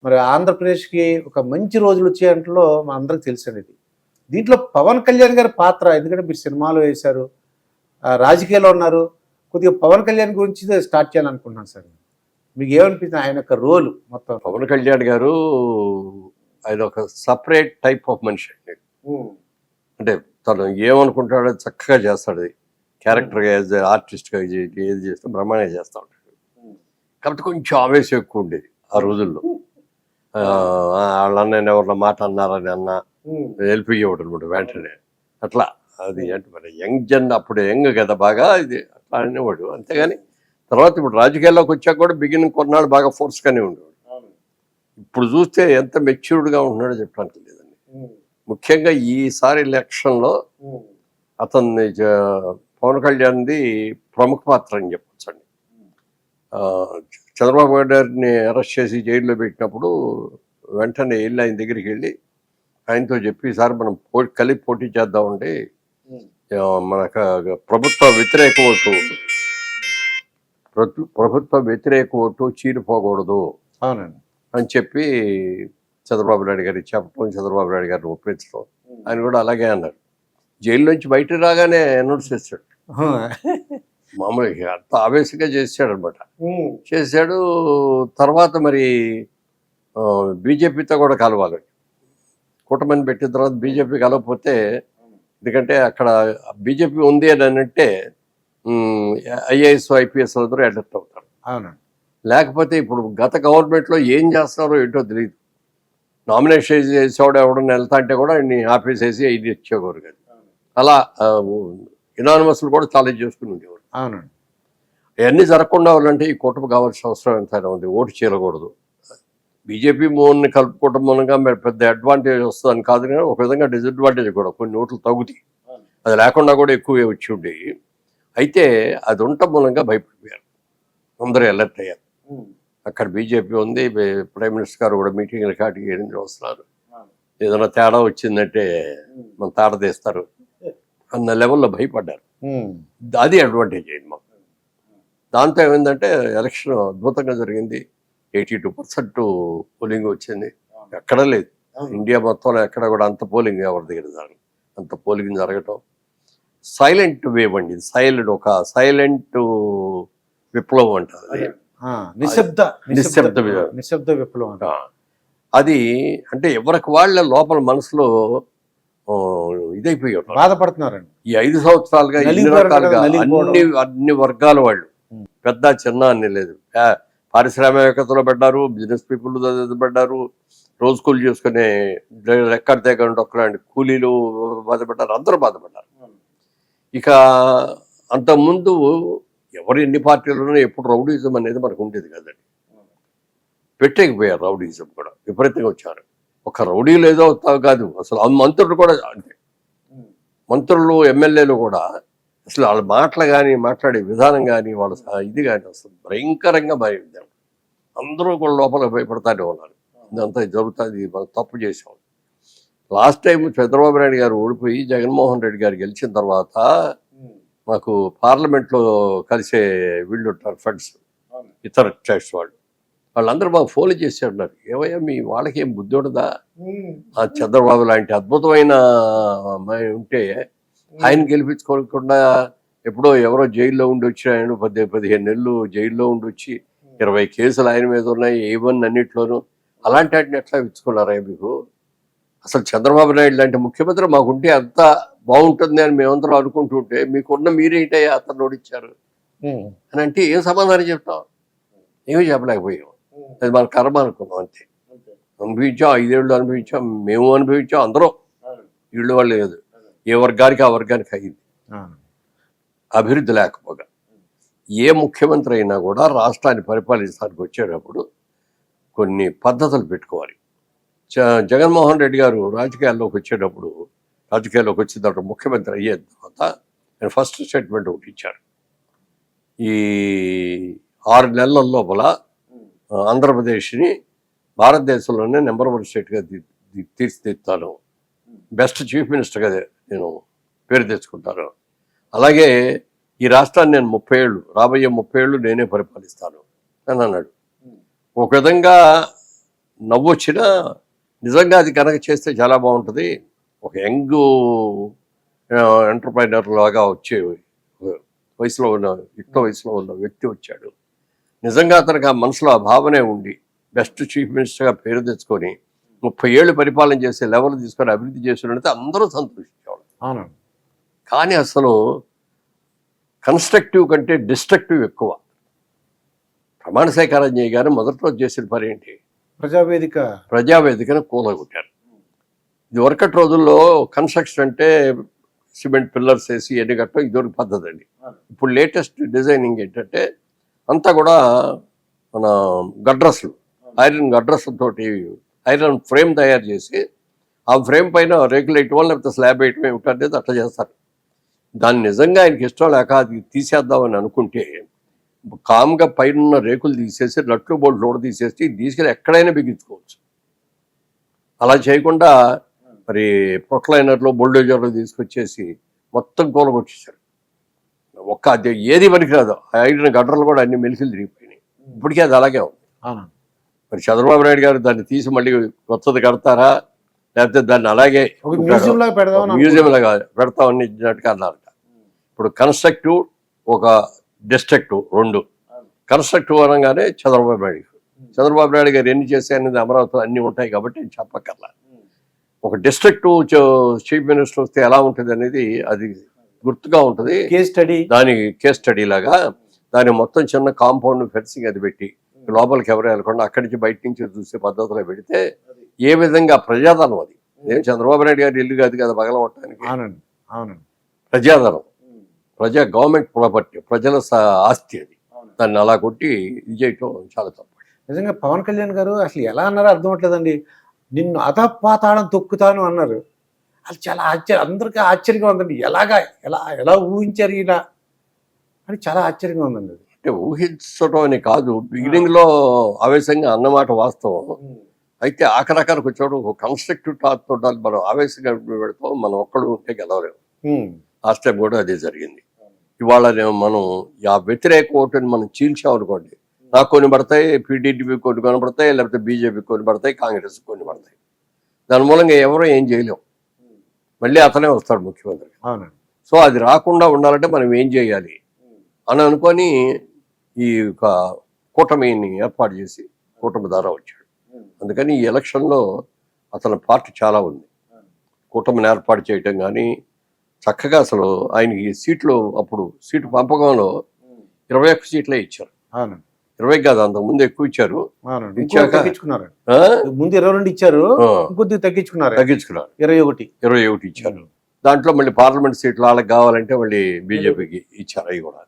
మరి ఆంధ్రప్రదేశ్‌కి ఒక మంచి రోజులొచ్చేయంటలో మనందరికి తెలుసండి ఇది. దీంట్లో పవన్ కళ్యాణ్ గారి పాత్ర ఎందుకంటే మీరు సినిమాలో వేశారు. రాజకీయాల్లో ఉన్నారు. కొద్దిగా పవన్ కళ్యాణ్ గురించి స్టార్ట్ చేయాలనుకుంటున్నాను సార్. మీకేమనిపిస్తుంది ఆయన యొక్క రోల్ మొత్తం? పవన్ కళ్యాణ్ గారు ఆయన ఒక సపరేట్ టైప్ ఆఫ్ మనిషి అండి. అంటే తను ఏమనుకుంటాడో చక్కగా చేస్తాడు. అది క్యారెక్టర్గా యాజ్ ఆర్టిస్ట్గా ఏది చేస్తే బ్రహ్మాండంగా చేస్తూ ఉంటాడు. కాబట్టి కొంచెం ఆవేశం ఎక్కువ ఉండేది ఆ రోజుల్లో. వాళ్ళ అన్నయ్య ఎవరిన మాట అన్నారని అన్న వెళ్ళిపోయేవాడు అనమాట వెంటనే. అట్లా అది అంటే మరి యంగ్ జన్ అప్పుడు యంగ్ కదా బాగా ఇది అట్లా అనేవాడు. అంతేగాని తర్వాత ఇప్పుడు రాజకీయాల్లోకి వచ్చాక కూడా బిగినింగ్ కొన్నాళ్ళు బాగా ఫోర్స్గానే ఉండేవాడు. ఇప్పుడు చూస్తే ఎంత మెచ్యూర్డ్గా ఉంటున్నాడో చెప్పడానికి లేదండి. ముఖ్యంగా ఈసారి ఎలక్షన్లో అతన్ని పవన్ కళ్యాణ్ది ప్రముఖ పాత్ర అని చెప్పొచ్చండి. చంద్రబాబు గారిని అరెస్ట్ చేసి జైల్లో పెట్టినప్పుడు వెంటనే వెళ్ళి ఆయన దగ్గరికి వెళ్ళి ఆయనతో చెప్పి సార్ మనం కలిపి పోటీ చేద్దామండి, మనకు ప్రభుత్వ వ్యతిరేక ఓటు చీలిపోకూడదు అవునండి అని చెప్పి చంద్రబాబు నాయుడు గారికి చెప్పడం, చంద్రబాబు నాయుడు గారిని ఒప్పించడం. ఆయన కూడా అలాగే అన్నారు. జైలు నుంచి బయటకు రాగానే అనౌన్స్ చేశాడు. మామూలుగా అంత ఆవేశంగా చేశాడు అనమాట. చేశాడు. తర్వాత మరి బీజేపీతో కూడా కలవాలి. కూటమిని పెట్టిన తర్వాత బీజేపీ కలవకపోతే, ఎందుకంటే అక్కడ బీజేపీ ఉంది అని అంటే ఐఏఎస్ ఐపీఎస్ అందరూ అడప్ట్ అవుతారు. అవునండి. లేకపోతే ఇప్పుడు గత గవర్నమెంట్లో ఏం చేస్తున్నారో ఏంటో తెలియదు. నామినేషన్ చేసేవాడు ఎవడన్నా వెళ్తా అంటే కూడా ఆయన్ని ఆపేసేసి ఇది ఇచ్చేవారు కదా. అలా ఇనానిమస్లు కూడా చాలా చేసుకుని ఉండేవారు. అవునండి. అవన్నీ జరగకుండా ఉండాలంటే ఈ కూటమి కావాల్సిన అవసరం ఎంతైనా ఉంది. ఓటు చీలకూడదు. బీజేపీ మోన్ని కలుపుకోవడం మూలంగా పెద్ద అడ్వాంటేజ్ వస్తుందని కాదు, కానీ ఒక విధంగా డిసడ్వాంటేజ్ కూడా, కొన్ని ఓట్లు తగ్గుతాయి. అది లేకుండా కూడా ఎక్కువే వచ్చి ఉండేవి. అయితే అది ఉండటం మూలంగా భయపడిపోయారు, అందరూ అలర్ట్ అయ్యారు. అక్కడ బీజేపీ ఉంది, ప్రైమ్ మినిస్టర్ గారు కూడా మీటింగ్లు కాటికి ఎన్ని వస్తున్నారు, ఏదైనా తేడా వచ్చిందంటే మన తాడ తీస్తారు అన్న లెవెల్లో భయపడ్డారు. అది అడ్వాంటేజ్ అయింది మాకు. దాంతో ఏమైందంటే ఎలక్షన్ అద్భుతంగా జరిగింది. 82% పోలింగ్ వచ్చింది. ఎక్కడా లేదు ఇండియా మొత్తంలో ఎక్కడ కూడా అంత పోలింగ్ ఎవరి దగ్గర జరగదు. అంత పోలింగ్ జరగటం సైలెంట్ వేవ్ అండి. ఒక సైలెంట్ విప్లవం అంటారు. నిశ్శబ్ద విప్లవం. అది అంటే ఎవరికి వాళ్ళ లోపల మనసులో ఇదైపోయారు, బాధపడుతున్నారండి. ఈ 5 సంవత్సరాలుగా ఇన్ని రకాలుగా అన్ని వర్గాల వాళ్ళు, పెద్ద చిన్న అన్ని లేదు. పారిశ్రామికతలో పడ్డారు, బిజినెస్ పీపుల్ పడ్డారు, రోజు కూలి చేసుకునే ఎక్కడ తెగండి ఒక్కలాంటి కూలీలు బాధపడ్డారు, అందరూ బాధపడ్డారు. ఇక అంతకుముందు ఎవరు ఎన్ని పార్టీలు ఎప్పుడు రౌడీజం అనేది మనకు ఉండేది కదండి. పెట్టేకపోయారు రౌడీజం కూడా, విపరీతంగా వచ్చారు. ఒక రౌడీలు ఏదో కాదు, అసలు మంత్రులు కూడా అంతే. మంత్రులు ఎమ్మెల్యేలు కూడా అసలు వాళ్ళ మాటలు కానీ, మాట్లాడే విధానం కానీ, వాళ్ళ ఇది కానీ అసలు భయంకరంగా భయపడ్డారు. అందరూ కూడా లోపల భయపడతానే ఉన్నారు. ఇదంతా జరుగుతుంది, మనం తప్పు చేసాం. లాస్ట్ టైం చంద్రబాబు నాయుడు గారు ఓడిపోయి జగన్మోహన్ రెడ్డి గారు గెలిచిన తర్వాత మాకు పార్లమెంట్లో కలిసే వీళ్ళు ఉంటారు, ఫ్రెండ్స్, ఇతర స్టేట్స్ వాళ్ళందరూ మాకు ఫోన్లు చేసి ఉన్నారు, ఏమయ్యా మీ వాళ్ళకి ఏం బుద్ధి ఉండదా, ఆ చంద్రబాబు లాంటి అద్భుతమైన ఉంటే ఆయన గెలిపించుకోకుండా ఎప్పుడో ఎవరో జైల్లో ఉండి వచ్చి ఆయన 15 నెలలు జైల్లో ఉండి వచ్చి 20 కేసులు ఆయన మీద ఉన్నాయి, ఏవన్నీ అన్నింటిలోనూ. అలాంటి వాటిని ఎట్లా ఇచ్చుకున్నారా మీకు? అసలు చంద్రబాబు నాయుడు లాంటి ముఖ్యమంత్రి మాకుంటే అంత బాగుంటుంది అని మేమందరం అనుకుంటుంటే మీకున్న మీరేంటయ్యా అతను ఓడిచ్చారు అని అంటే ఏం సమాధానం చెప్తాం? ఏమీ చెప్పలేకపోయాం. అది మన కర్మ అనుకున్నాం అంతే. అనుభవించాం, 5 ఏళ్ళు అనుభవించాం, మేము అనుభవించాం, అందరం. వీళ్ళు వాళ్ళు లేదు, ఏ వర్గానికి ఆ వర్గానికి అయింది. అభివృద్ధి లేకపోగా ఏ ముఖ్యమంత్రి అయినా కూడా రాష్ట్రాన్ని పరిపాలించడానికి వచ్చేటప్పుడు కొన్ని పద్ధతులు పెట్టుకోవాలి. జగన్మోహన్ రెడ్డి గారు రాజకీయాల్లోకి వచ్చిన తర్వాత ముఖ్యమంత్రి అయ్యే తర్వాత ఆయన ఫస్ట్ స్టేట్మెంట్ ఒకటి ఇచ్చారు. ఈ 6 నెలల లోపల ఆంధ్రప్రదేశ్ని భారతదేశంలోనే నెంబర్ 1 స్టేట్గా తీర్చిదిద్దుతాను, బెస్ట్ చీఫ్ మినిస్టర్గా నేను పేరు తెచ్చుకుంటాను, అలాగే ఈ రాష్ట్రాన్ని నేను 30 ఏళ్ళు, రాబోయే 30 ఏళ్ళు నేనే పరిపాలిస్తాను అని అన్నాడు. ఒక విధంగా నవ్వు వచ్చినా నిజంగా అది కనుక చేస్తే చాలా బాగుంటుంది. ఒక యంగ్ ఎంటర్ప్రైనర్ లాగా వచ్చే వయసులో ఉన్న యుక్త వయసులో ఉన్న వ్యక్తి వచ్చాడు. నిజంగా అతనికి ఆ మనసులో ఆ భావనే ఉండి బెస్ట్ చీఫ్ మినిస్టర్గా పేరు తెచ్చుకొని 30 ఏళ్ళు పరిపాలన చేసే లెవెల్ తీసుకొని అభివృద్ధి చేసినట్టు అందరూ సంతోషించేవాళ్ళు. అవునండి. కానీ అసలు కన్స్ట్రక్టివ్ కంటే డిస్ట్రక్టివ్ ఎక్కువ. ప్రమాణ స్వీకారం గారు మొదట్లో చేసిన పని ఏంటి? ప్రజావేదికను కూలగొట్టారు. ఇది వరకటి రోజుల్లో కన్స్ట్రక్షన్ అంటే సిమెంట్ పిల్లర్స్ వేసి ఎన్ని కట్టడం ఇదివరకు పద్ధతి అండి. ఇప్పుడు లేటెస్ట్ డిజైనింగ్ ఏంటంటే అంతా కూడా మన గడ్రస్లు, ఐరన్ గడ్రస్లతోటి ఐరన్ ఫ్రేమ్ తయారు చేసి ఆ ఫ్రేమ్ పైన రేకులు వేయటం లేకపోతే స్లాబ్ వేయటం ఏమిటనేది అట్లా చేస్తారు. దాన్ని నిజంగా ఆయనకి ఇష్టం లేక అది తీసేద్దామని అనుకుంటే కామ్గా పైన రేకులు తీసేసి నట్లు బోల్ట్ లోడ్ తీసేసి తీసుకెళ్ళి ఎక్కడైనా బిగించుకోవచ్చు. అలా చేయకుండా మరి ప్రొక్లైనర్లో బుల్డోజర్లు తీసుకొచ్చేసి మొత్తం కూలగొట్టేశారు. ఒక్క అది ఏది పనికిరాదు. ఐరన్ గడ్డలు కూడా అన్ని మెలికలు తిరిగిపోయినాయి. ఇప్పటికీ అది అలాగే ఉంది. మరి చంద్రబాబు నాయుడు గారు దాన్ని తీసి మళ్ళీ కొత్తది కడతారా లేకపోతే దాన్ని అలాగే మ్యూజియం లాగా పెడతామని ఇచ్చినట్టుగా అన్నారట. ఇప్పుడు కన్స్ట్రక్టివ్ ఒక డిస్ట్రక్టివ్ రెండు. కన్స్ట్రక్టివ్ అనగానే చంద్రబాబు నాయుడు గారు ఎన్ని చేశాయనేది అమరావతిలో అన్నీ ఉంటాయి కాబట్టి చెప్పక్కర్లా. ఒక డిస్ట్రక్టివ్ చీఫ్ మినిస్టర్ వస్తే ఎలా ఉంటుంది అనేది అది గుర్తుగా ఉంటుంది. దాని కేస్ స్టడీ లాగా దాని మొత్తం చిన్న కాంపౌండ్ ఫెన్సింగ్ అది పెట్టి లోపలికి ఎవరు వెళ్ళకుండా అక్కడి నుంచి బయట నుంచి చూసే పద్ధతిలో పెడితే ఏ విధంగా ప్రజాధనం అది ఏం చంద్రబాబు నాయుడు గారి ఇల్లు కాదు కదా పగలగొట్టడానికి. ప్రజాధనం, గవర్నమెంట్ ప్రాపర్టీ, ప్రజల ఆస్తి అది. దాన్ని అలా కొట్టి ఇది చేయటం చాలా తప్పు. నిజంగా పవన్ కళ్యాణ్ గారు అసలు ఎలా అన్నారో అర్థం అవట్లేదండి. నిన్ను అధపాతాళం తొక్కుతాను అన్నారు. అది చాలా అందరికీ ఆశ్చర్యంగా ఉందండి. ఎలా ఊహించారు ఇలా అని చాలా ఆశ్చర్యంగా ఉందండి. అంటే ఊహించడం అని కాదు, బిగినింగ్ లో ఆవేశంగా అన్నమాట వాస్తవం. అయితే ఆఖరాఖరికి వచ్చాడు ఒక కన్స్ట్రక్టివ్ టాక్ తోటి మనం ఆవేశంగా పెడతాం. మనం ఒక్కడు ఉంటే గెలవలేము. లాస్ట్ టైం కూడా అదే జరిగింది. ఇవాళ మనం ఆ వ్యతిరేక ఓటుని మనం చీల్చామనుకోండి, నాకు కొన్ని పడతాయి, పీడీపీ కొన్ని పడతాయి, లేకపోతే బీజేపీ కొన్ని పడతాయి, కాంగ్రెస్ కొన్ని పడతాయి. దాని మూలంగా ఎవరో ఏం చేయలేం. మళ్ళీ అతనే వస్తాడు ముఖ్యమంత్రి. సో అది రాకుండా ఉండాలంటే మనం ఏం చేయాలి అని అనుకొని ఈ కూటమిని ఏర్పాటు చేసి కూటమి ద్వారా వచ్చాడు. అందుకని ఈ ఎలక్షన్లో అతని పార్టీ చాలా ఉంది. కూటమిని ఏర్పాటు చేయటం కానీ చక్కగా అసలు ఆయనకి సీట్లు అప్పుడు సీటు పంపకంలో 21 సీట్లే ఇచ్చారు. 20 కాదు, అంతకుముందు ఎక్కువ ఇచ్చారు. ముందు 22 ఇచ్చారు, కొద్దిగా తగ్గించుకున్నారు 21 ఇచ్చారు. దాంట్లో మళ్ళీ పార్లమెంట్ సీట్లు వాళ్ళకి కావాలంటే మళ్ళీ బీజేపీకి ఇచ్చారు. అవి కూడా